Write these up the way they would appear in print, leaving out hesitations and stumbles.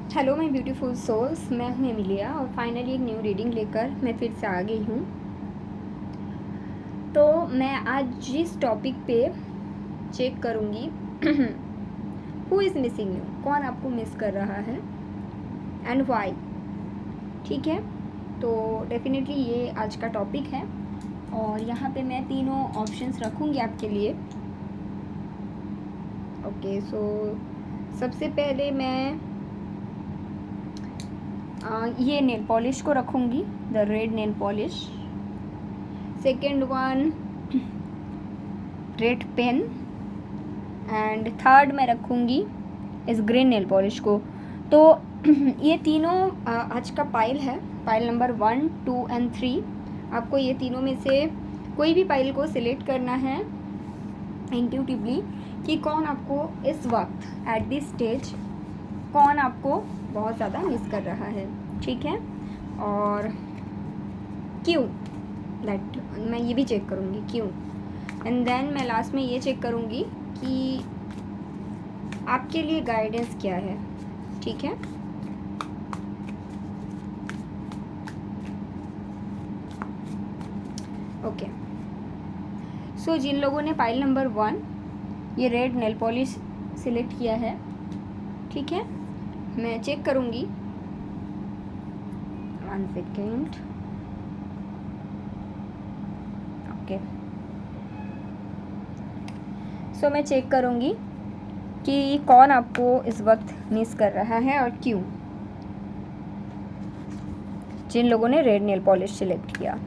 Hello my beautiful souls, मैं हूँ Emilia और फाइनली एक न्यू रीडिंग लेकर मैं फिर से आ गई हूँ। तो मैं आज जिस टॉपिक पे चेक करूँगी हु इज़ मिसिंग यू, कौन आपको मिस कर रहा है एंड वाई। ठीक है, तो डेफिनेटली ये आज का टॉपिक है और यहाँ पे मैं तीनों ऑप्शंस रखूँगी आपके लिए। ओके, सो सबसे पहले मैं ये नेल पॉलिश को रखूँगी, the red nail polish. Second one red pen and third मैं रखूँगी इस ग्रीन नेल पॉलिश को। तो ये तीनों आज का पाइल है, पाइल नंबर 1, 2 एंड 3। आपको ये तीनों में से कोई भी पाइल को सिलेक्ट करना है इंट्यूटिवली कि कौन आपको इस वक्त एट दिस स्टेज कौन आपको बहुत ज़्यादा मिस कर रहा है। ठीक है, और क्यों, दैट मैं ये भी चेक करूँगी क्यों। एंड देन मैं लास्ट में ये चेक करूँगी कि आपके लिए गाइडेंस क्या है। ठीक है, ओके। सो जिन लोगों ने पाइल नंबर 1 ये रेड नेल पॉलिश सिलेक्ट किया है, ठीक है, मैं चेक करूँगी। 1 सेकेंड, ओके। सो मैं चेक करूँगी कि कौन आपको इस वक्त मिस कर रहा है और क्यों, जिन लोगों ने रेड नेल पॉलिश सिलेक्ट किया।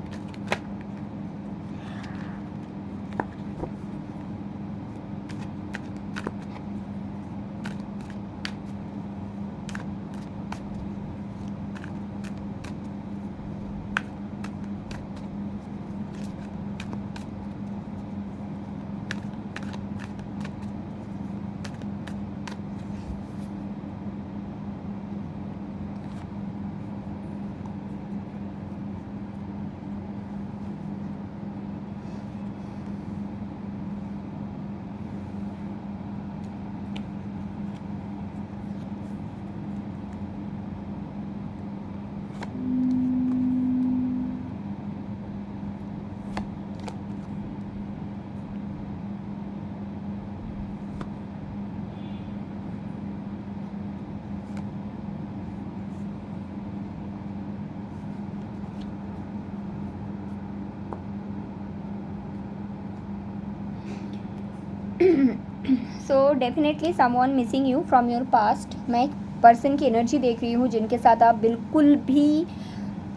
So definitely someone missing you from your past. मैं एक पर्सन की एनर्जी देख रही हूँ जिनके साथ आप बिल्कुल भी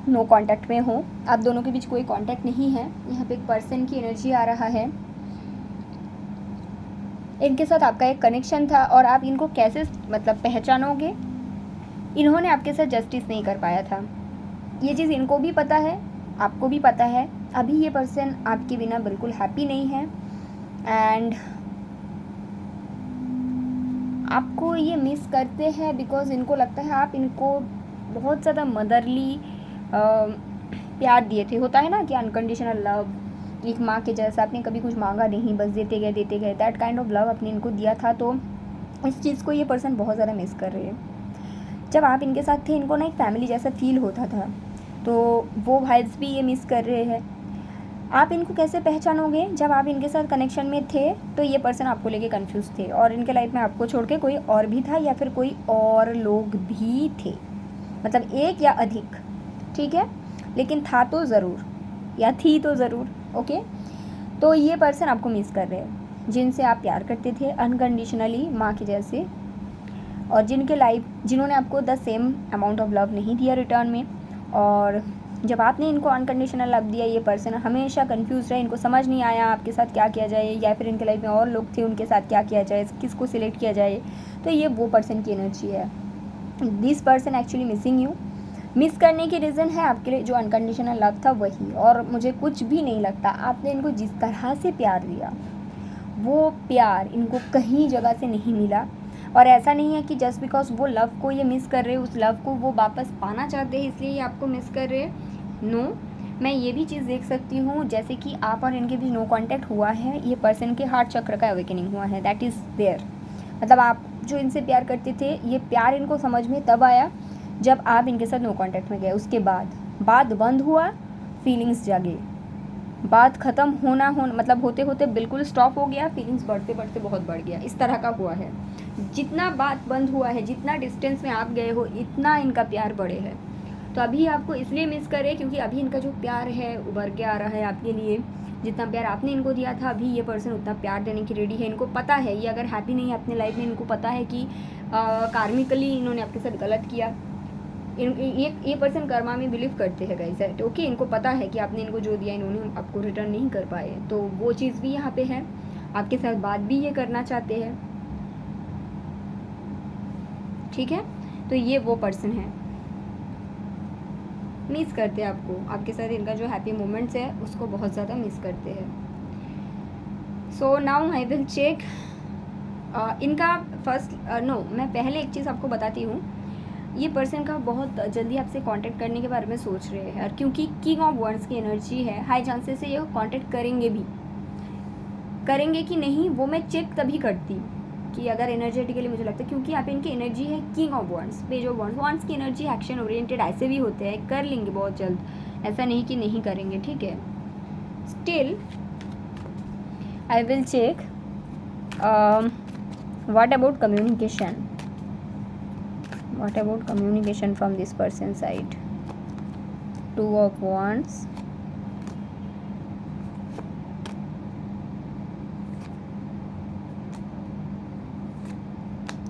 नो कांटेक्ट में हो, आप दोनों के बीच कोई कांटेक्ट नहीं है। यहाँ पे एक पर्सन की एनर्जी आ रहा है, इनके साथ आपका एक कनेक्शन था और आप इनको कैसे मतलब पहचानोगे। इन्होंने आपके साथ जस्टिस नहीं कर पाया था, ये चीज़ इनको भी पता है, आपको भी पता है। अभी ये पर्सन आपके बिना बिल्कुल हैप्पी नहीं है एंड आपको ये मिस करते हैं बिकॉज इनको लगता है आप इनको बहुत ज़्यादा मदरली प्यार दिए थे। होता है ना कि अनकंडीशनल लव, एक माँ के जैसा, आपने कभी कुछ मांगा नहीं, बस देते गए, दैट काइंड ऑफ लव आपने इनको दिया था। तो इस चीज़ को ये पर्सन बहुत ज़्यादा मिस कर रहे हैं। जब आप इनके साथ थे इनको ना एक फैमिली जैसा फील होता था, तो वो वाइब्स भी ये मिस कर रहे हैं। आप इनको कैसे पहचानोगे, जब आप इनके साथ कनेक्शन में थे तो ये पर्सन आपको लेके कंफ्यूज थे और इनके लाइफ में आपको छोड़ के कोई और भी था या फिर कोई और लोग भी थे, मतलब एक या अधिक, ठीक है, लेकिन था तो ज़रूर या थी तो ज़रूर। ओके, तो ये पर्सन आपको मिस कर रहे हैं जिनसे आप प्यार करते थे अनकंडीशनली, माँ के जैसे, और जिन्होंने आपको the same amount of love नहीं दिया रिटर्न में। और जब आपने इनको अनकंडीशनल लव दिया, ये पर्सन हमेशा कंफ्यूज रहे, इनको समझ नहीं आया आपके साथ क्या किया जाए, या फिर इनके लाइफ में और लोग थे उनके साथ क्या किया जाए, किसको सिलेक्ट किया जाए। तो ये वो पर्सन की एनर्जी है। This person actually missing you. Miss करने की रीज़न है आपके लिए जो अनकंडीशनल लव था वही, और मुझे कुछ भी नहीं लगता आपने इनको जिस तरह से प्यार दिया वो प्यार इनको कहीं जगह से नहीं मिला। और ऐसा नहीं है कि जस्ट बिकॉज वो लव को ये मिस कर रहे हैं, उस लव को वो वापस पाना चाहते हैं इसलिए ये आपको मिस कर रहे हैं। नो, मैं ये भी चीज़ देख सकती हूँ जैसे कि आप और इनके बीच नो कांटेक्ट हुआ है, ये पर्सन के हार्ट चक्र का अवेकनिंग हुआ है, दैट इज़ देयर। मतलब आप जो इनसे प्यार करते थे, ये प्यार इनको समझ में तब आया जब आप इनके साथ नो कांटेक्ट में गए। उसके बाद बात बंद हुआ, फीलिंग्स जागे, बात ख़त्म मतलब होते होते बिल्कुल स्टॉप हो गया, फीलिंग्स बढ़ते बढ़ते बहुत बढ़ गया। इस तरह का हुआ है। जितना बात बंद हुआ है, जितना डिस्टेंस में आप गए हो, इतना इनका प्यार बढ़े है। तो अभी आपको इसलिए मिस करे क्योंकि अभी इनका जो प्यार है उभर के आ रहा है आपके लिए। जितना प्यार आपने इनको दिया था, अभी ये पर्सन उतना प्यार देने की रेडी है। इनको पता है ये अगर हैप्पी नहीं है अपने लाइफ में, इनको पता है कि कार्मिकली इन्होंने आपके साथ गलत किया। ये पर्सन कर्मा में बिलीव करते हैं गाइस, है ओके। इनको पता है कि आपने इनको जो दिया इन्होंने आपको रिटर्न नहीं कर पाए, तो वो चीज़ भी यहाँ पे है। आपके साथ बात भी ये करना चाहते हैं, ठीक है। तो ये वो पर्सन है, मिस करते हैं आपको, आपके साथ इनका जो हैप्पी मोमेंट्स है उसको बहुत ज़्यादा मिस करते हैं। So now I will check इनका फर्स्ट मैं पहले एक चीज़ आपको बताती हूँ। ये पर्सन का बहुत जल्दी आपसे कांटेक्ट करने के बारे में सोच रहे हैं, और क्योंकि किंग ऑफ वंड्स की एनर्जी है, हाई चांसेस से ये कांटेक्ट करेंगे भी। करेंगे कि नहीं वो मैं चेक तभी करती कि अगर एनर्जेटिकली मुझे लगता है, क्योंकि यहाँ पे इनकी एनर्जी है king of wands, page of wands. Wands की एनर्जी एक्शन ओरिएंटेड ऐसे भी होते हैं, कर लेंगे बहुत जल्द, ऐसा नहीं कि नहीं करेंगे, ठीक है। Still I will check what about communication, what about communication from this person's side? Two of Wands,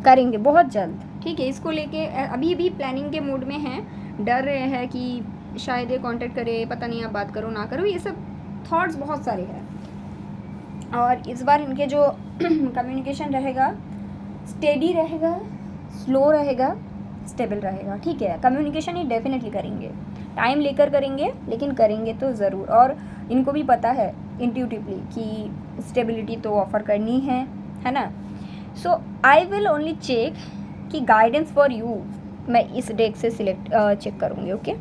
करेंगे बहुत जल्द, ठीक है। इसको लेके अभी भी प्लानिंग के मूड में हैं, डर रहे हैं कि शायद ये कांटेक्ट करे, पता नहीं आप बात करो ना करो, ये सब थॉट्स बहुत सारे हैं। और इस बार इनके जो कम्युनिकेशन रहेगा स्टेडी रहेगा, स्लो रहेगा, स्टेबल रहेगा, ठीक है। कम्युनिकेशन ये डेफिनेटली करेंगे, टाइम लेकर करेंगे, लेकिन करेंगे तो ज़रूर। और इनको भी पता है इंट्यूटिवली कि स्टेबिलिटी तो ऑफर करनी है ना। सो आई विल ओनली चेक कि गाइडेंस फॉर यू मैं इस डेक से सिलेक्ट चेक करूँगी, ओके।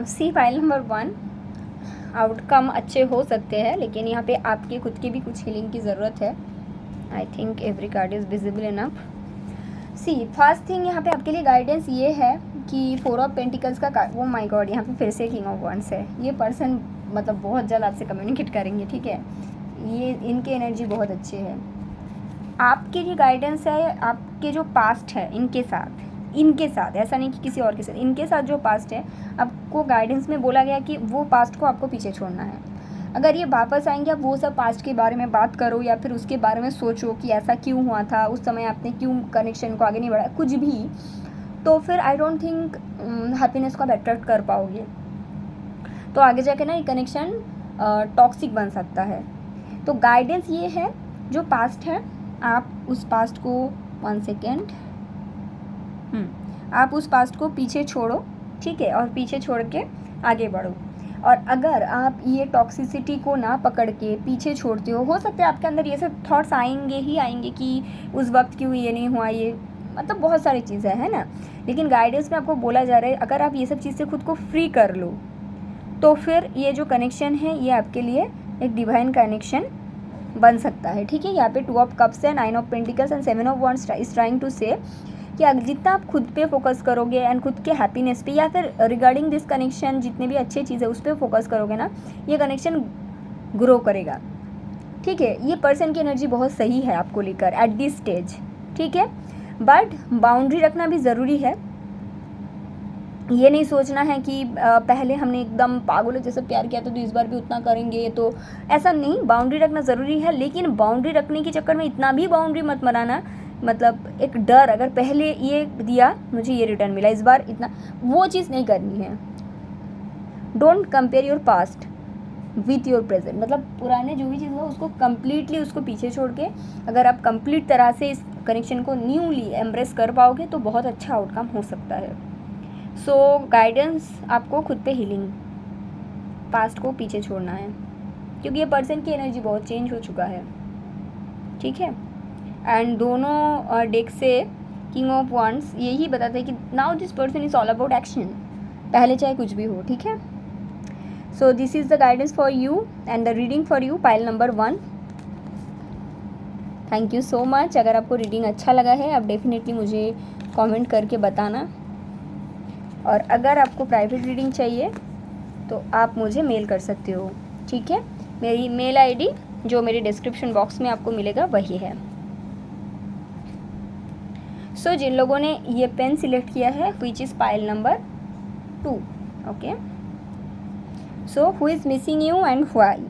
सी फाइल नंबर 1, आउटकम अच्छे हो सकते हैं, लेकिन यहाँ पे आपके खुद की भी कुछ हीलिंग की ज़रूरत है। I think every card is visible enough. See first thing यहाँ पे आपके लिए गाइडेंस ये है कि 4 ऑफ पेंटिकल्स का कार्ड, वो माय गॉड, यहाँ पे फिर से किंग ऑफ वंड्स है। ये पर्सन मतलब बहुत जल्द आपसे कम्युनिकेट करेंगे, ठीक है। ये इनकी एनर्जी बहुत अच्छी है। आपके लिए गाइडेंस है, आपके जो पास्ट है इनके साथ, ऐसा नहीं कि किसी और के साथ, इनके साथ जो पास्ट है, आपको गाइडेंस में बोला गया कि वो पास्ट को आपको पीछे छोड़ना है। अगर ये वापस आएंगे, आप वो सब पास्ट के बारे में बात करो या फिर उसके बारे में सोचो कि ऐसा क्यों हुआ था, उस समय आपने क्यों कनेक्शन को आगे नहीं बढ़ाया, कुछ भी, तो फिर आई डोंट थिंक हैप्पीनेस को आप अट्रैक्ट कर पाओगे। तो आगे जाके ना ये कनेक्शन टॉक्सिक बन सकता है। तो गाइडेंस ये है, जो पास्ट है आप उस पास्ट को 1 सेकेंड आप उस पास्ट को पीछे छोड़ो, ठीक है, और पीछे छोड़ के आगे बढ़ो। और अगर आप ये टॉक्सिसिटी को ना पकड़ के पीछे छोड़ते हो सकता है आपके अंदर ये सब थॉट्स आएंगे कि उस वक्त क्यों ये नहीं हुआ, ये मतलब बहुत सारी चीज़ें है ना। लेकिन गाइडेंस में आपको बोला जा रहा है अगर आप ये सब चीज़ से खुद को फ्री कर लो तो फिर ये जो कनेक्शन है ये आपके लिए एक डिवाइन कनेक्शन बन सकता है, ठीक है। यहाँ पे 2 ऑफ कप्स है, 9 of pentacles and 7 of wands is trying to say कि जितना आप खुद पे फोकस करोगे एंड खुद के हैप्पीनेस पे या फिर रिगार्डिंग दिस कनेक्शन जितने भी अच्छे चीज़ है उस पर फोकस करोगे ना, ये कनेक्शन ग्रो करेगा, ठीक है। ये पर्सन की एनर्जी बहुत सही है आपको लेकर एट दिस स्टेज, ठीक है। बट बाउंड्री रखना भी ज़रूरी है। ये नहीं सोचना है कि पहले हमने एकदम पागलों जैसे प्यार किया था तो इस बार भी उतना करेंगे, तो ऐसा नहीं। बाउंड्री रखना ज़रूरी है, लेकिन बाउंड्री रखने के चक्कर में इतना भी बाउंड्री मत बनाना, मतलब एक डर, अगर पहले ये दिया मुझे ये रिटर्न मिला, इस बार इतना, वो चीज़ नहीं करनी है। Don't compare your past, with your present, मतलब पुराने जो भी चीज़ हुआ उसको कम्प्लीटली उसको पीछे छोड़ के अगर आप कंप्लीट तरह से इस कनेक्शन को न्यूली एम्ब्रेस कर पाओगे तो बहुत अच्छा आउटकम हो सकता है। सो गाइडेंस आपको खुद पे हीलिंग, पास्ट को पीछे छोड़ना है क्योंकि ये पर्सन की एनर्जी बहुत चेंज हो चुका है, ठीक है। एंड दोनों डेक से किंग ऑफ वंड्स यही बताते हैं कि now this person is all about action, पहले चाहे कुछ भी हो, ठीक है। So this is the guidance for you and the reading for you, pile number 1। Thank you so much. अगर आपको रीडिंग अच्छा लगा है आप डेफिनेटली मुझे कमेंट करके बताना, और अगर आपको प्राइवेट रीडिंग चाहिए तो आप मुझे मेल कर सकते हो, ठीक है। मेरी मेल आईडी जो मेरे डिस्क्रिप्शन बॉक्स में आपको मिलेगा वही है। सो जिन लोगों ने ये पेन सिलेक्ट किया है which is pile number 2, okay. So who is missing you and why?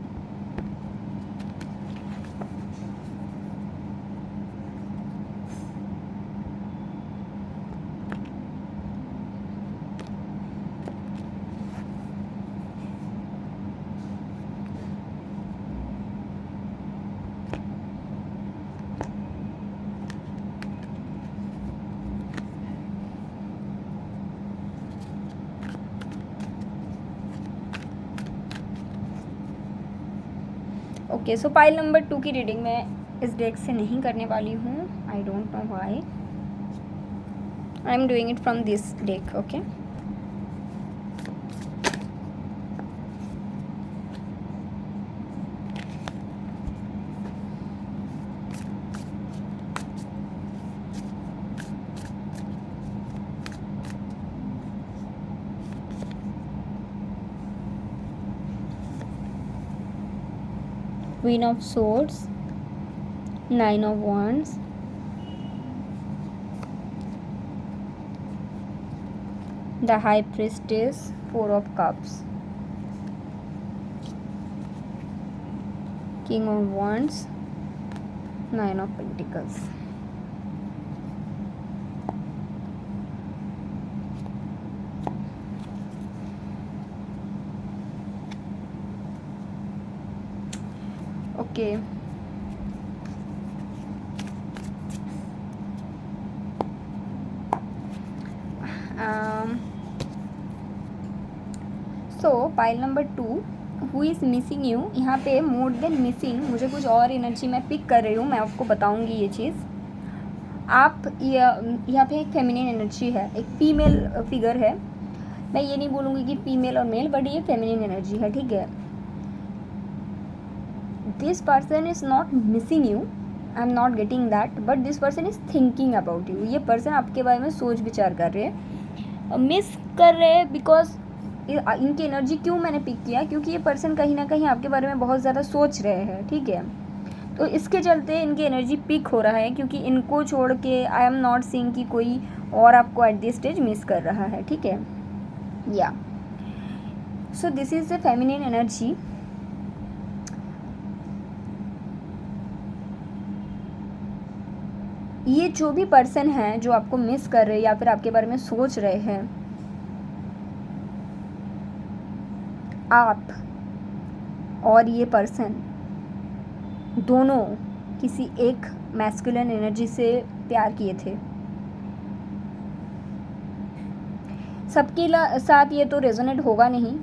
Okay, so pile number 2 की रीडिंग मैं इस डेक से नहीं करने वाली हूँ। I don't know why, I am doing it from this deck, okay. Queen of Swords, 9 of Wands, the High Priestess, 4 of Cups, King of Wands, 9 of Pentacles. Okay, so pile number 2, who is missing you. यहाँ पे more than missing मुझे कुछ और energy मैं pick कर रही हूँ, मैं आपको बताऊँगी ये चीज़। आप यहाँ पे एक फेमिनिन एनर्जी है, एक फीमेल फिगर है। मैं ये नहीं बोलूँगी कि फीमेल और मेल, बट ये फेमिनिन एनर्जी है, ठीक है। This person is not missing you, I am not getting that, but this person is thinking about you. ये पर्सन आपके बारे में सोच विचार कर रहे हैं, मिस कर रहे हैं, बिकॉज इनकी एनर्जी क्यों मैंने पिक किया, क्योंकि ये पर्सन कहीं ना कहीं आपके बारे में बहुत ज़्यादा सोच रहे हैं, ठीक है। तो इसके चलते इनकी एनर्जी पिक हो रहा है, क्योंकि इनको छोड़ के आई एम नॉट सीइंग कि कोई और आपको एट दिस स्टेज मिस कर रहा है, ठीक है। या so this is the feminine energy. ये जो भी पर्सन है जो आपको मिस कर रहे हैं या फिर आपके बारे में सोच रहे हैं, आप और ये पर्सन दोनों किसी एक मैस्कुलिन एनर्जी से प्यार किए थे। सबके साथ ये तो रेजोनेट होगा नहीं,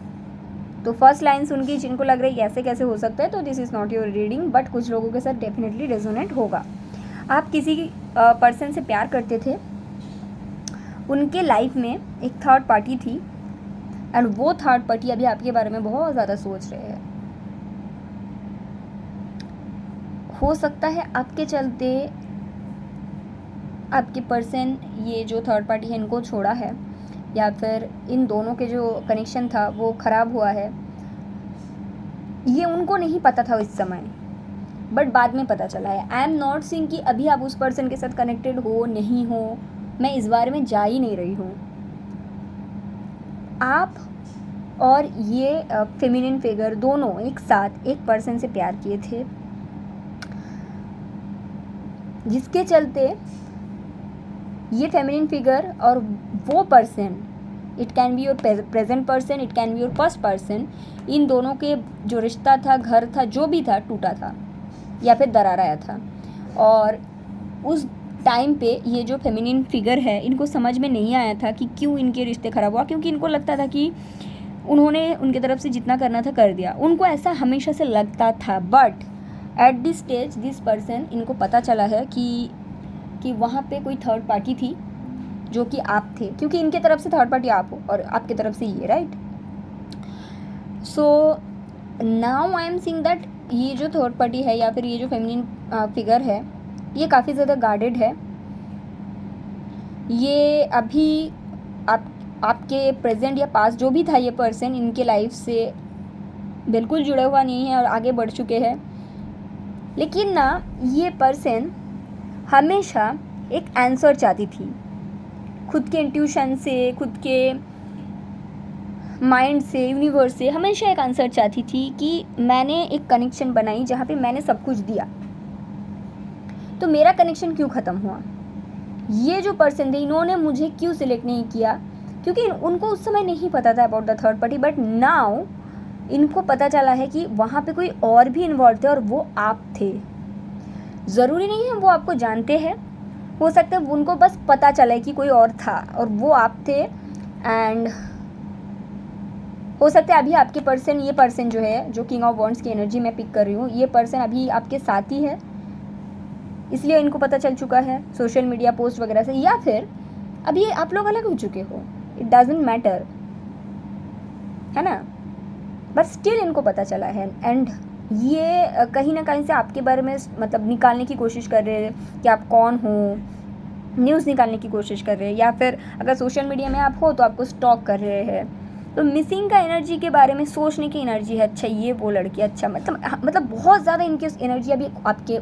तो फर्स्ट लाइन सुन के जिनको लग रहा है ऐसे कैसे हो सकता है, तो this is not your reading, but कुछ लोगों के साथ डेफिनेटली रेजोनेट होगा। आप किसी पर्सन से प्यार करते थे, उनके लाइफ में एक थर्ड पार्टी थी, एंड वो थर्ड पार्टी अभी आपके बारे में बहुत ज़्यादा सोच रहे हैं। हो सकता है आपके चलते आपके पर्सन ये जो थर्ड पार्टी है इनको छोड़ा है, या फिर इन दोनों के जो कनेक्शन था वो ख़राब हुआ है। ये उनको नहीं पता था इस समय, बट बाद में पता चला है। आई एम नॉट सीइंग कि अभी आप उस पर्सन के साथ कनेक्टेड हो नहीं हो, मैं इस बारे में जा ही नहीं रही हूँ। आप और ये फेमिनिन फिगर दोनों एक साथ एक पर्सन से प्यार किए थे, जिसके चलते ये फेमिनिन फिगर और वो person it can be your present person, it can be your past person. इन दोनों के जो रिश्ता था, घर था, जो भी था, टूटा था या फिर दरार आया था। और उस टाइम पे ये जो फेमिनिन फिगर है, इनको समझ में नहीं आया था कि क्यों इनके रिश्ते ख़राब हुआ, क्योंकि इनको लगता था कि उन्होंने उनकी तरफ से जितना करना था कर दिया। उनको ऐसा हमेशा से लगता था। But at this stage this person, इनको पता चला है कि वहाँ पे कोई थर्ड पार्टी थी जो कि आप थे, क्योंकि इनके तरफ से थर्ड पार्टी आप हो और आपके तरफ से ये, right. So now I am seeing that ये जो थर्ड पार्टी है या फिर ये जो फेमिनिन फिगर है, ये काफ़ी ज़्यादा गार्डेड है। ये अभी आपके प्रेजेंट या पास्ट जो भी था ये पर्सन, इनके लाइफ से बिल्कुल जुड़ा हुआ नहीं है और आगे बढ़ चुके हैं। लेकिन ना ये पर्सन हमेशा एक आंसर चाहती थी, खुद के इंट्यूशन से, खुद के माइंड से, यूनिवर्स से हमेशा एक आंसर चाहती थी कि मैंने एक कनेक्शन बनाई जहाँ पे मैंने सब कुछ दिया, तो मेरा कनेक्शन क्यों ख़त्म हुआ। ये जो पर्सन थे, इन्होंने मुझे क्यों सिलेक्ट नहीं किया, क्योंकि उनको उस समय नहीं पता था about the third party. But now इनको पता चला है कि वहाँ पे कोई और भी इन्वॉल्व थे और वो आप थे। ज़रूरी नहीं है वो आपको जानते हैं, हो सकता है उनको बस पता चला है कि कोई और था और वो आप थे। एंड हो सकता है अभी आपके पर्सन, ये पर्सन जो है, जो किंग ऑफ वॉन्ड्स की एनर्जी मैं पिक कर रही हूँ, ये पर्सन अभी आपके साथ ही है, इसलिए इनको पता चल चुका है सोशल मीडिया पोस्ट वगैरह से, या फिर अभी आप लोग अलग हो चुके हो, इट डजंट मैटर, है ना। बट स्टिल इनको पता चला है। एंड ये कहीं ना कहीं से आपके बारे में मतलब निकालने की कोशिश कर रहे हैं कि आप कौन हो, न्यूज़ निकालने की कोशिश कर रहे हैं, या फिर अगर सोशल मीडिया में आप हो तो आपको स्टॉक कर रहे हैं। तो मिसिंग का एनर्जी के बारे में सोचने की एनर्जी है। अच्छा ये वो लड़की, अच्छा मतलब बहुत ज़्यादा इनकी एनर्जी अभी आपके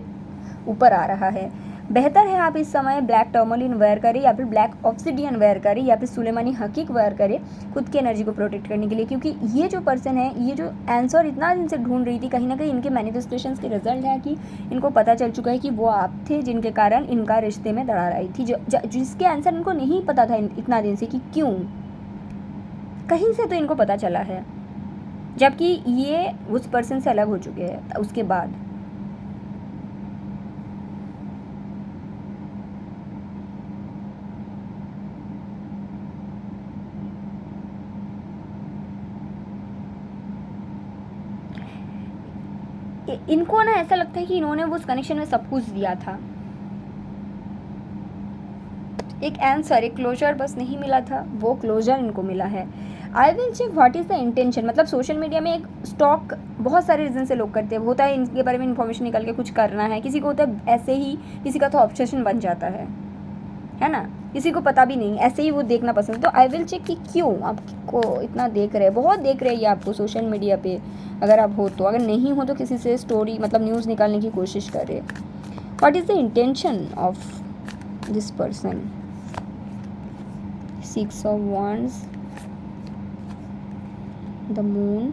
ऊपर आ रहा है। बेहतर है आप इस समय ब्लैक टर्मोलिन वेयर करें या फिर ब्लैक ऑब्सिडियन वेयर करें या फिर सुलेमानी हकीक वेयर करें खुद की एनर्जी को प्रोटेक्ट करने के लिए, क्योंकि ये जो पर्सन है, ये जो आंसर इतना दिन से ढूंढ रही थी, कहीं ना कहीं इनके मैनिफेस्टेशंस के रिजल्ट है कि इनको पता चल चुका है कि वो आप थे जिनके कारण इनका रिश्ते में दरार आई थी, जिसके आंसर इनको नहीं पता था इतना दिन से कि क्यों। कहीं से तो इनको पता चला है, जबकि ये उस पर्सन से अलग हो चुके हैं उसके बाद। इनको ना ऐसा लगता है कि इन्होंने उस कनेक्शन में सब कुछ दिया था, एक आंसर, एक क्लोजर बस नहीं मिला था, वो क्लोजर इनको मिला है। I will check what is the intention. मतलब सोशल मीडिया में एक स्टॉक बहुत सारे रीज़न से लोग करते हैं, होता है इनके बारे में इन्फॉर्मेशन निकाल के कुछ करना है, किसी को होता है ऐसे ही, किसी का तो ऑब्सेशन बन जाता है ना, किसी को पता भी नहीं, ऐसे ही वो देखना पसंद है। तो आई विल चेक कि क्यों आपको इतना देख रहे हैं, बहुत देख रहे हैं ये आपको सोशल मीडिया पे, अगर आप हो तो। अगर नहीं हो तो किसी से स्टोरी मतलब न्यूज़ निकालने की कोशिश करें। What is the intention of this person. 6 of Wands, the Moon,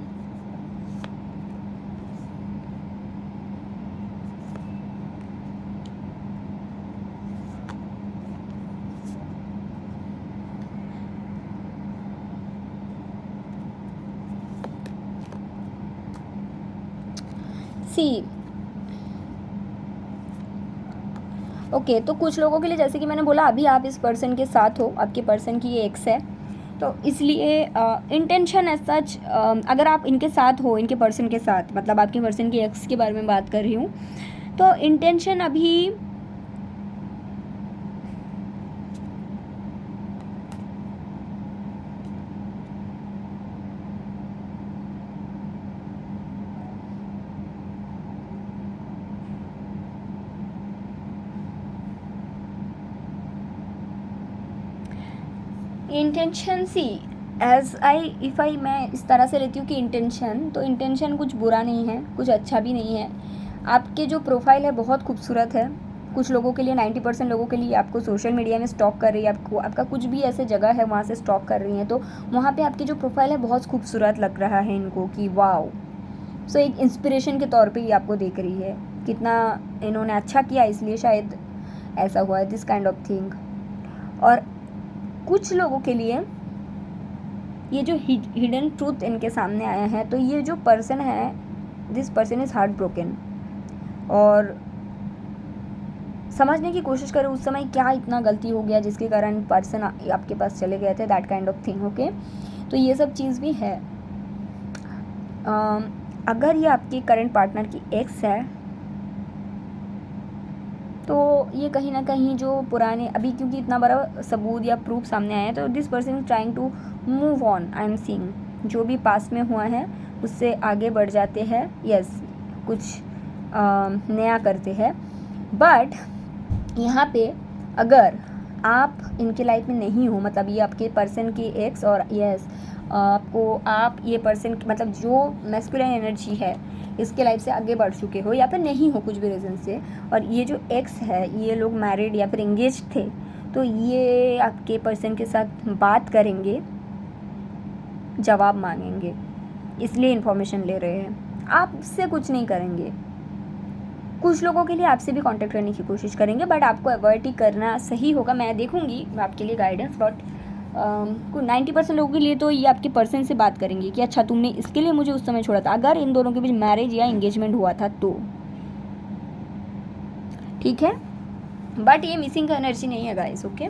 see. Okay, तो कुछ लोगों के लिए, जैसे कि मैंने बोला, अभी आप इस पर्सन के साथ हो, आपके पर्सन की ये एक्स है, तो इसलिए इंटेंशन एज सच, अगर आप इनके साथ हो, इनके पर्सन के साथ, मतलब आपके पर्सन की एक्स के बारे में बात कर रही हूँ, तो इंटेंशन अभी इंटेंशन सी इफ़ आई मैं इस तरह से लेती हूँ कि इंटेंशन, तो इंटेंशन कुछ बुरा नहीं है, कुछ अच्छा भी नहीं है। आपके जो प्रोफाइल है बहुत खूबसूरत है। कुछ लोगों के लिए, 90% लोगों के लिए आपको सोशल मीडिया में स्टॉक कर रही है, आपको आपका कुछ भी ऐसे जगह है वहाँ से स्टॉक कर रही हैं, तो वहाँ पे आपकी जो प्रोफाइल है बहुत खूबसूरत लग रहा है इनको कि वाओ। सो एक इंस्पिरेशन के तौर पे ही आपको देख रही है, कितना इन्होंने अच्छा किया, इसलिए शायद ऐसा हुआ है, दिस काइंड ऑफ थिंग। और कुछ लोगों के लिए ये जो हिडन ट्रूथ इनके सामने आया है, तो ये जो पर्सन है, this person is heart broken, और समझने की कोशिश करें उस समय क्या इतना गलती हो गया जिसके कारण पर्सन आपके पास चले गए थे, that kind of thing. Okay, तो ये सब चीज़ भी है। अगर ये आपके करंट पार्टनर की एक्स है, तो ये कहीं ना कहीं जो पुराने, अभी क्योंकि इतना बड़ा सबूत या प्रूफ सामने आया है, तो this person is trying to move on. I am seeing जो भी पास में हुआ है उससे आगे बढ़ जाते हैं, यस, कुछ नया करते हैं। बट यहाँ पे अगर आप इनके लाइफ में नहीं हो, मतलब ये आपके पर्सन की एक्स, और यस आप ये पर्सन मतलब जो मैस्कुलिन एनर्जी है इसके लाइफ से आगे बढ़ चुके हो या फिर नहीं हो कुछ भी रीज़न से, और ये जो एक्स है ये लोग मैरिड या फिर एंगेज थे, तो ये आपके पर्सन के साथ बात करेंगे, जवाब मांगेंगे, इसलिए इन्फॉर्मेशन ले रहे हैं, आपसे कुछ नहीं करेंगे। कुछ लोगों के लिए आपसे भी कांटेक्ट करने की कोशिश करेंगे, बट आपको अवॉइड ही करना सही होगा। मैं देखूंगी आपके लिए गाइडेंस, बट 90% लोगों के लिए तो ये आपके पर्सन से बात करेंगे कि अच्छा तुमने इसके लिए मुझे उस समय छोड़ा था, अगर इन दोनों के बीच मैरिज या एंगेजमेंट हुआ था तो, ठीक है। बट ये मिसिंग का एनर्जी नहीं है गाइस, ओके।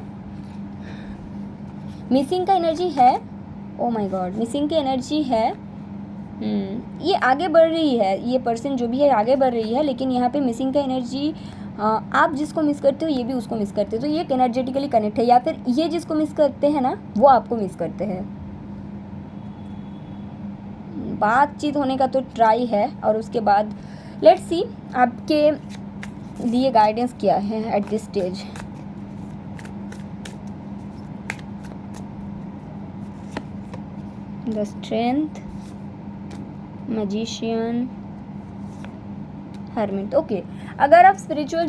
मिसिंग का एनर्जी है, ओ माय गॉड, मिसिंग की एनर्जी है। ये आगे बढ़ रही है, ये पर्सन जो भी है आगे बढ़ रही है, लेकिन यहाँ पे मिसिंग का एनर्जी, आप जिसको मिस करते हो ये भी उसको मिस करते हो, तो ये एक एनर्जेटिकली कनेक्ट है, या फिर ये जिसको मिस करते हैं ना वो आपको मिस करते हैं। बातचीत होने का तो ट्राई है, और उसके बाद लेट्स सी आपके लिए गाइडेंस क्या है eight this stage. The strength, magician, hermit. Okay, अगर आप स्पिरिचुअल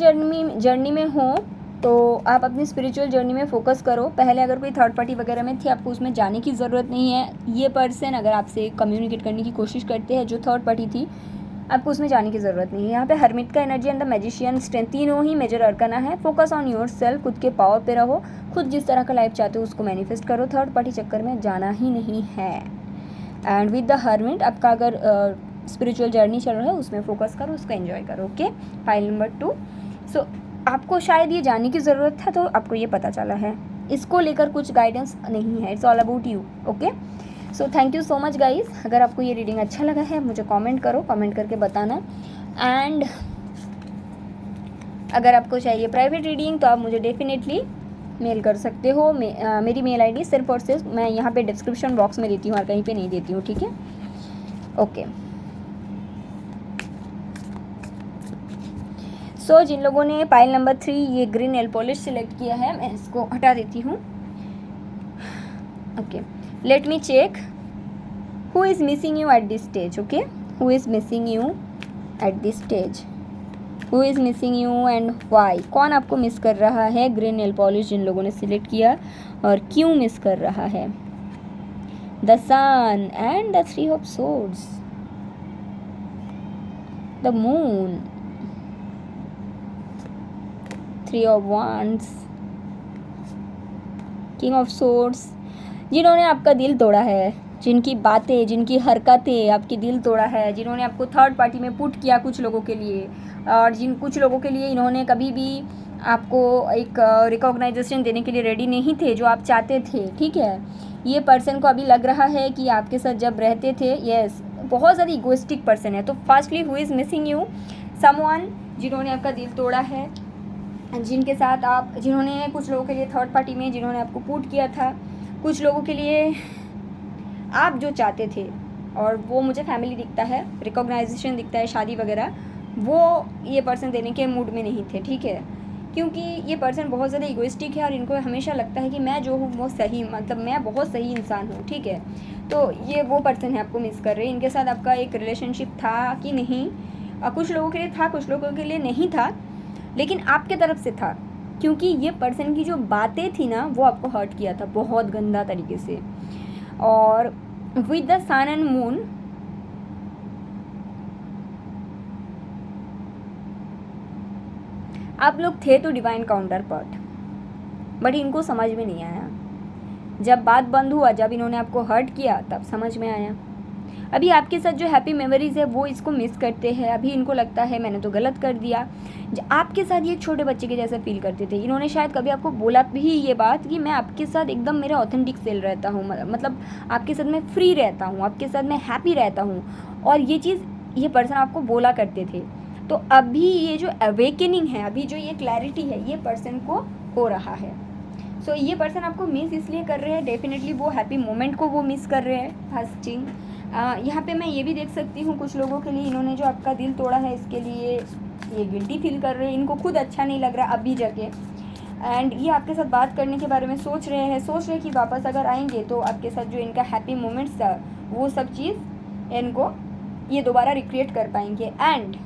जर्नी में हो तो आप अपनी स्पिरिचुअल जर्नी में फोकस करो। पहले अगर कोई थर्ड पार्टी वगैरह में थी, आपको उसमें जाने की ज़रूरत नहीं है। ये पर्सन अगर आपसे कम्युनिकेट करने की कोशिश करते हैं, जो थर्ड पार्टी थी, आपको उसमें जाने की ज़रूरत नहीं है। यहाँ पे हर्मिट का energy and the magician, strength, तीनों ही मेजर अरकाना है। फोकस ऑन योर सेल्फ, खुद के पावर पे रहो, खुद जिस तरह का लाइफ चाहते हो उसको मैनिफेस्ट करो, थर्ड पार्टी चक्कर में जाना ही नहीं है। एंड विद द हर्मिट आपका अगर स्पिरिचुअल जर्नी चल रहा है उसमें फोकस करो, उसको एंजॉय करो। Okay, file number 2। सो आपको शायद ये जानने की ज़रूरत था, तो आपको ये पता चला है, इसको लेकर कुछ गाइडेंस नहीं है, it's all about you. Okay, so thank you so much guys. अगर आपको ये रीडिंग अच्छा लगा है मुझे कमेंट करो, कमेंट करके बताना। एंड अगर आपको चाहिए प्राइवेट रीडिंग तो आप मुझे डेफिनेटली मेल कर सकते हो। मेरी मेल आईडी सिर्फ और सिर्फ मैं यहाँ पे डिस्क्रिप्शन बॉक्स में देती हूँ और कहीं पे नहीं देती हूँ, ठीक है। ओके, सो जिन लोगों ने पाइल नंबर 3 ये ग्रीन नेल पॉलिश सिलेक्ट किया है, मैं इसको हटा देती हूँ। Okay, let me check who is missing you at this stage. Okay, who is missing you at this stage, who is missing you and why. कौन आपको मिस कर रहा है, ग्रीन नेल पॉलिश जिन लोगों ने सिलेक्ट किया, और क्यों मिस कर रहा है। The sun and the 3 of swords, the moon, 3 of wands, king of swords. जिन्होंने आपका दिल तोड़ा है, जिनकी बातें, जिनकी हरकतें आपकी दिल तोड़ा है, जिन्होंने आपको थर्ड पार्टी में पुट किया कुछ लोगों के लिए, और जिन कुछ लोगों के लिए इन्होंने कभी भी आपको एक रिकॉग्नाइजेशन देने के लिए रेडी नहीं थे जो आप चाहते थे, ठीक है। ये पर्सन को अभी लग रहा है कि आपके साथ जब रहते थे, यस, बहुत ज़्यादा इगोइस्टिक पर्सन है। तो firstly who is missing you, someone जिन्होंने आपका दिल तोड़ा है, जिनके साथ आप, जिन्होंने कुछ लोगों के लिए थर्ड पार्टी में जिन्होंने आपको पुट किया था, कुछ लोगों के लिए आप जो चाहते थे, और वो मुझे फैमिली दिखता है, रिकॉग्नाइजेशन दिखता है, शादी वगैरह, वो ये पर्सन देने के मूड में नहीं थे, ठीक है। क्योंकि ये पर्सन बहुत ज़्यादा इगोइस्टिक है और इनको हमेशा लगता है कि मैं जो हूँ वो सही, मतलब मैं बहुत सही इंसान हूँ, ठीक है। तो ये वो पर्सन है आपको मिस कर रहे हैं। इनके साथ आपका एक रिलेशनशिप था कि नहीं, कुछ लोगों के लिए था, कुछ लोगों के लिए नहीं था, लेकिन आपके तरफ से था, क्योंकि ये पर्सन की जो बातें थी ना वो आपको हर्ट किया था बहुत गंदा तरीके से। और with the sun and moon, आप लोग थे तो डिवाइन काउंटर पार्ट, बट इनको समझ में नहीं आया। जब बात बंद हुआ, जब इन्होंने आपको हर्ट किया, तब समझ में आया। अभी आपके साथ जो हैप्पी मेमोरीज़ है वो इसको मिस करते हैं। अभी इनको लगता है मैंने तो गलत कर दिया। आपके साथ ये छोटे बच्चे के जैसा फील करते थे। इन्होंने शायद कभी आपको बोला भी ये बात कि मैं आपके साथ एकदम मेरा ऑथेंटिक सेल रहता हूँ, मतलब आपके साथ मैं फ्री रहता हूँ, आपके साथ मैं हैप्पी रहता हूँ, और ये चीज़ ये पर्सन आपको बोला करते थे। तो अभी ये जो अवेकनिंग है, अभी जो ये क्लैरिटी है, ये पर्सन को हो रहा है। सो ये पर्सन आपको मिस इसलिए कर रहे हैं, डेफिनेटली वो हैप्पी मोमेंट को वो मिस कर रहे हैं। फर्स्ट थिंग यहाँ पे मैं ये भी देख सकती हूँ, कुछ लोगों के लिए इन्होंने जो आपका दिल तोड़ा है इसके लिए ये गिल्टी फील कर रहे हैं, इनको खुद अच्छा नहीं लग रहा अभी जाके। एंड ये आपके साथ बात करने के बारे में सोच रहे हैं कि वापस अगर आएंगे तो आपके साथ जो इनका हैप्पी मोमेंट्स था वो सब चीज़ इनको ये दोबारा रिक्रिएट कर पाएंगे। एंड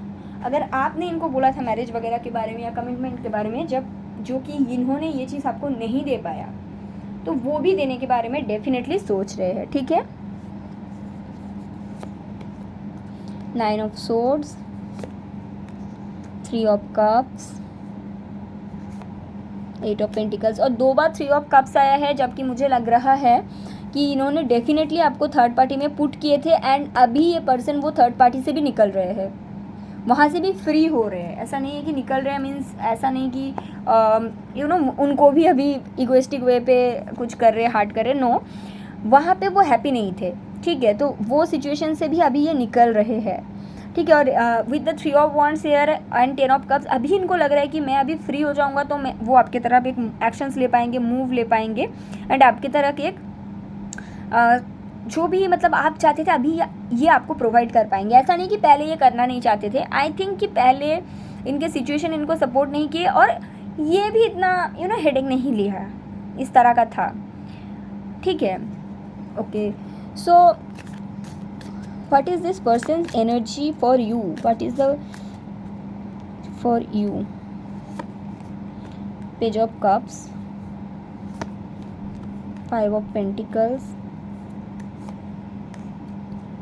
अगर आपने इनको बोला था मैरिज वगैरह के बारे में या कमिटमेंट के बारे में, जब जो कि इन्होंने ये चीज़ आपको नहीं दे पाया, तो वो भी देने के बारे में डेफिनेटली सोच रहे हैं। ठीक है, 9 of swords, 3 of cups, 8 of pentacles, और 2 बार 3 ऑफ कप्स आया है, जबकि मुझे लग रहा है कि इन्होंने डेफिनेटली आपको थर्ड पार्टी में पुट किए थे। एंड अभी ये पर्सन वो थर्ड पार्टी से भी निकल रहे हैं, वहाँ से भी फ्री हो रहे हैं। ऐसा नहीं है कि निकल रहे हैं मीन्स ऐसा नहीं कि उनको भी अभी इगोइस्टिक वे पे कुछ कर रहे, हार्ट कर रहे, नो, वहाँ पे वो हैप्पी नहीं थे। ठीक है, तो वो सिचुएशन से भी अभी ये निकल रहे हैं। ठीक है, और with the 3 of wands here and 10 of cups, अभी इनको लग रहा है कि मैं अभी फ्री हो जाऊंगा तो मैं वो आपके तरफ एक एक्शंस ले पाएंगे, मूव ले पाएंगे, एंड आपके तरफ एक जो भी मतलब आप चाहते थे अभी ये आपको प्रोवाइड कर पाएंगे। ऐसा नहीं कि पहले ये करना नहीं चाहते थे। आई थिंक कि पहले इनके सिचुएशन इनको सपोर्ट नहीं किए, और ये भी इतना हेडेक नहीं लिया, इस तरह का था। ठीक है, okay, so what is this persons energy for you, what is the for you? Page of cups, 5 of pentacles,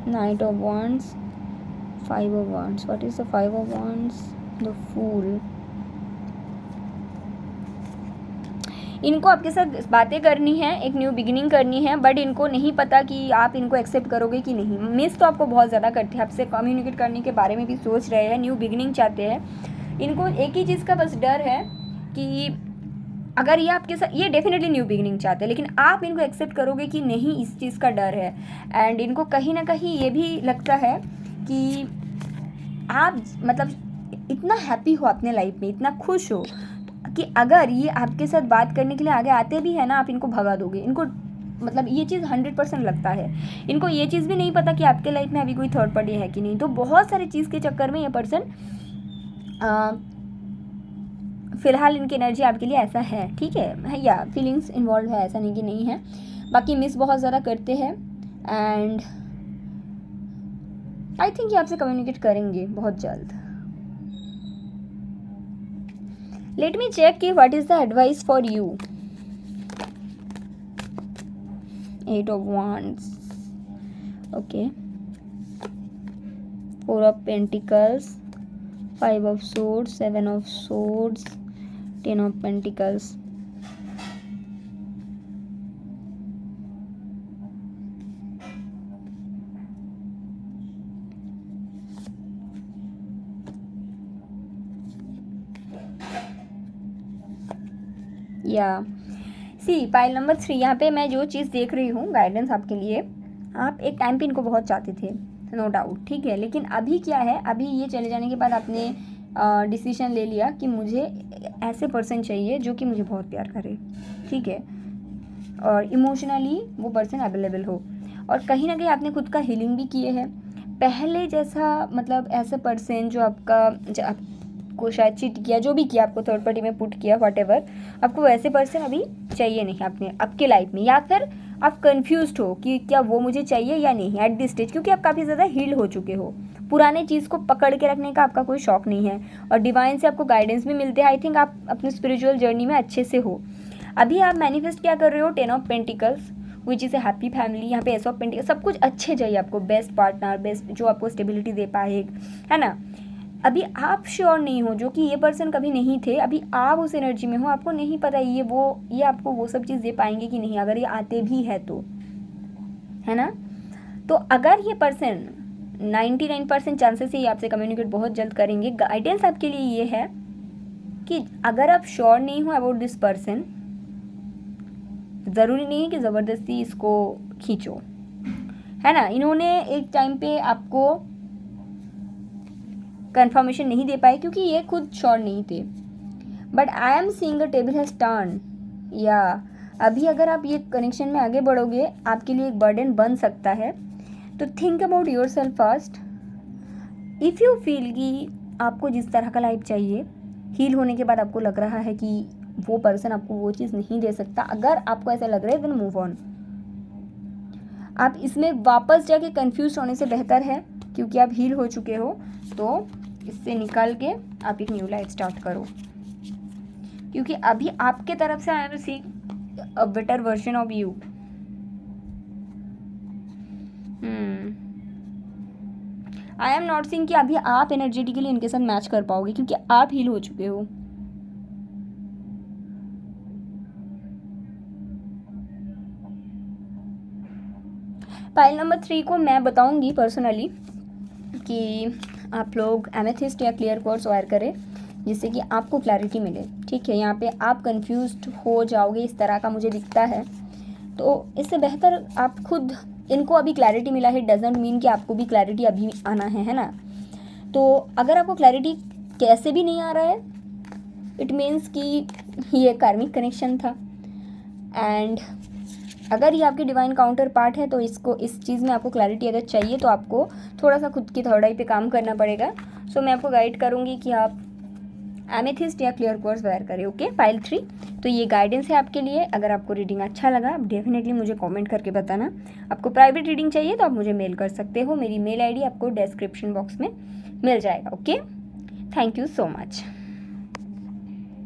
Knight of Wands, 5 of Wands. What is the 5 of Wands? The Fool. इनको आपके साथ बातें करनी है, एक new beginning करनी है, but इनको नहीं पता कि आप इनको एक्सेप्ट करोगे कि नहीं। मिस तो आपको बहुत ज़्यादा करते हैं, आपसे कम्युनिकेट करने के बारे में भी सोच रहे हैं, न्यू बिगिनिंग चाहते हैं। इनको एक ही चीज़ का बस डर है कि अगर ये आपके साथ, ये डेफिनेटली न्यू बिगिनिंग चाहते हैं, लेकिन आप इनको एक्सेप्ट करोगे कि नहीं, इस चीज़ का डर है। एंड इनको कहीं ना कहीं ये भी लगता है कि आप मतलब इतना हैप्पी हो अपने लाइफ में, इतना खुश हो कि अगर ये आपके साथ बात करने के लिए आगे आते भी हैं ना, आप इनको भगा दोगे। इनको मतलब ये चीज़ 100% लगता है। इनको ये चीज़ भी नहीं पता कि आपके लाइफ में अभी कोई थर्ड पार्टी है कि नहीं। तो बहुत सारी चीज़ के चक्कर में ये पर्सन फ़िलहाल इनकी एनर्जी आपके लिए ऐसा है। ठीक है, या फीलिंग्स इन्वॉल्व है, ऐसा नहीं कि नहीं है। बाकी मिस बहुत ज़्यादा करते हैं, एंड आई थिंक ये आपसे कम्युनिकेट करेंगे बहुत जल्द। लेट मी चेक कि what is the advice for you. 8 of Wands, okay, 4 of Pentacles, 5 of Swords, 7 of Swords, 10 of Pentacles. या सी पाइल नंबर 3, यहाँ पे मैं जो चीज़ देख रही हूँ गाइडेंस आपके लिए, आप एक टाइम पे इनको बहुत चाहते थे, नो डाउट। ठीक है, लेकिन अभी क्या है, अभी ये चले जाने के बाद आपने डिसीजन ले लिया कि मुझे ऐसे पर्सन चाहिए जो कि मुझे बहुत प्यार करे। ठीक है, और इमोशनली वो पर्सन अवेलेबल हो, और कहीं ना कहीं आपने खुद का हीलिंग भी किए हैं पहले जैसा। मतलब ऐसा पर्सन जो आपको शायद चीट किया, जो भी किया, आपको थर्ड पार्टी में पुट किया, व्हाटएवर, आपको वैसे पर्सन अभी चाहिए नहीं आपने आपके लाइफ में, या फिर आप कंफ्यूज्ड हो कि क्या वो मुझे चाहिए या नहीं एट दिस स्टेज, क्योंकि आप काफ़ी ज़्यादा हील हो चुके हो। पुराने चीज़ को पकड़ के रखने का आपका कोई शौक नहीं है, और डिवाइन से आपको गाइडेंस भी मिलते हैं। आई थिंक आप अपने स्पिरिचुअल जर्नी में अच्छे से हो। अभी आप मैनिफेस्ट क्या कर रहे हो? 10 of pentacles, which is a happy family. यहाँ पे एस ऑफ पेंटिकल्स, सब कुछ अच्छे चाहिए आपको, बेस्ट पार्टनर, बेस्ट जो आपको स्टेबिलिटी दे पाए, है ना। अभी आप श्योर नहीं हो, जो कि ये पर्सन कभी नहीं थे, अभी आप उस एनर्जी में हो, आपको नहीं पता ये आपको वो सब चीज़ दे पाएंगे कि नहीं, अगर ये आते भी है तो, है ना। तो अगर ये पर्सन 99% चांसेस है ये आपसे कम्युनिकेट बहुत जल्द करेंगे। गाइडेंस आपके लिए ये है कि अगर आप श्योर नहीं हो अबाउट दिस पर्सन, ज़रूरी नहीं है कि ज़बरदस्ती इसको खींचो, है ना। इन्होंने एक टाइम पे आपको कंफर्मेशन नहीं दे पाए क्योंकि ये खुद श्योर नहीं थे, but I am seeing the table has turn. या अभी अगर आप ये कनेक्शन में आगे बढ़ोगे, आपके लिए एक बर्डन बन सकता है। तो think about your self first. If you feel कि आपको जिस तरह का लाइफ चाहिए, हील होने के बाद आपको लग रहा है कि वो पर्सन आपको वो चीज़ नहीं दे सकता, अगर आपको ऐसा लग रहा है देन मूव ऑन। आप इसमें वापस जाके कंफ्यूज होने से बेहतर है, क्योंकि आप हील हो चुके हो, तो इससे निकल के आप एक न्यू लाइफ स्टार्ट करो। क्योंकि अभी आपके तरफ से आई am seeing a better version of you. I am not seeing कि अभी आप एनर्जेटिकली इनके साथ मैच कर पाओगे, क्योंकि आप हील हो चुके हो। पाइल नंबर 3 को मैं बताऊंगी पर्सनली कि आप लोग एमेथिस्ट या क्लियर क्वार्ट्ज वायर करें, जिससे कि आपको क्लैरिटी मिले। ठीक है, यहाँ पे आप कंफ्यूज्ड हो जाओगे, इस तरह का मुझे दिखता है। तो इससे बेहतर आप खुद, इनको अभी क्लैरिटी मिला है, डजेंट मीन कि आपको भी क्लैरिटी अभी आना है ना। तो अगर आपको क्लैरिटी कैसे भी नहीं आ रहा है, इट मीन्स कि ये कार्मिक कनेक्शन था। एंड अगर ये आपके डिवाइन काउंटर पार्ट है, तो इसको, इस चीज़ में आपको क्लैरिटी अगर चाहिए तो आपको थोड़ा सा खुद की थर्ड आई पे काम करना पड़ेगा। सो मैं आपको गाइड करूँगी कि आप एमेथिस्ट या क्लियर क्वार्ट्ज वेयर करें। Okay, pile 3। तो ये गाइडेंस है आपके लिए। अगर आपको रीडिंग अच्छा लगा, आप डेफिनेटली मुझे कमेंट करके बताना। आपको प्राइवेट रीडिंग चाहिए तो आप मुझे मेल कर सकते हो। मेरी मेल आईडी आपको डिस्क्रिप्शन बॉक्स में मिल जाएगा। Okay, thank you so much.